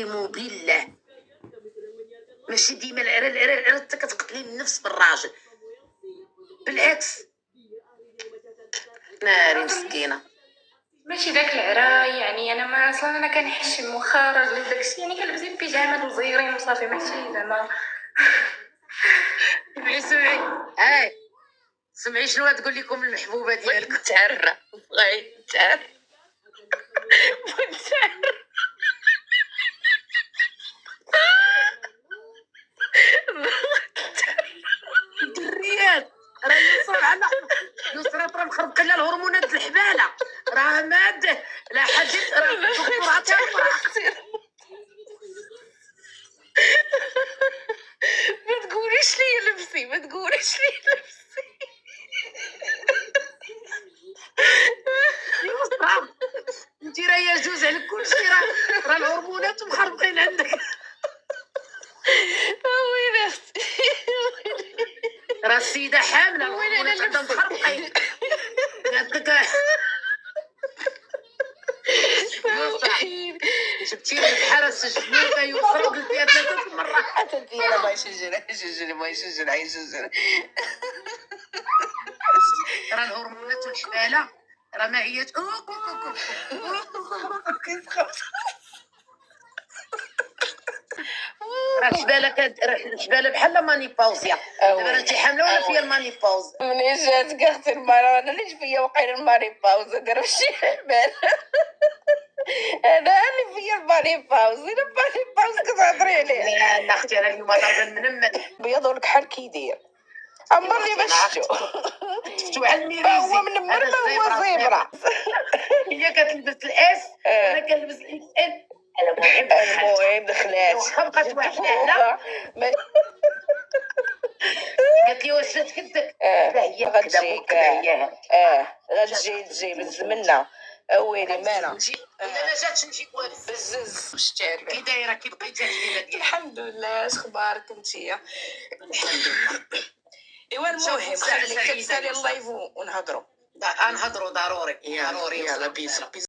بالله ماشي ديما العرا انت كتقتلي النفس بالراجل، بالعكس. ناري مسكينه ماشي داك العرا، يعني انا ما اصلا انا كنحشم واخا راجل داكشي، يعني كنلبس بيجامات وزيرين وصافي ماشي زعما. سمعي شنو تقول لكم المحبوبه ديالك؟ تعرى بغيت تعرى الدريات راه يسرى راه مخربقه لها الهرمونات الحباله، راه ماده لا حديث راه الدكتوراه ما تقوليش لي لبسي، ما تقوليش لي لبسي. يسرى انت راه يجوز على كلشي، راه الهرمونات مخربقين عندك. ويلي اختي، راه السيده حامله الهرمونات عندها مخربقين. جبتي لي بحال السجنوكه يسرى قلتيها 3 مرات. حتى انا ما يسجل. راه الهرمونات والحباله راه ما هي راه الحباله بحال مانيباوزيا. دابا انت حامله ولا فيا المانيباوز؟ منين جاتك اختي المرة؟ انا ليش فيا وقيل الماري باوز دير شي حبال. انا اللي فيا الماري باوز، انا الماري باوز كتهضري عليه. لا اختي انا اليوم ضاربه المنمل بيض لك حال كيدير عمرني ما شفتو. شفتو على الميريزي هو من ما هو زبرة. هي كتلبس الاس انا كنلبس الاكس ال. المهم دخلات واخا بقات واحده قالت لي واش جات كدك؟ لا هي غتجيك هي غتجي بالزمنه ويلي مانا. الا ما جاتش نمشي بزز واش تعرفي كي دايره كي بقيتي الحليله ديالك؟ الحمد لله. اش اخبارك انتيا؟ الحمد لله. ايوا المهم خليك تسالي اللايف ونهضروا. نهضروا ضروري يلا بيس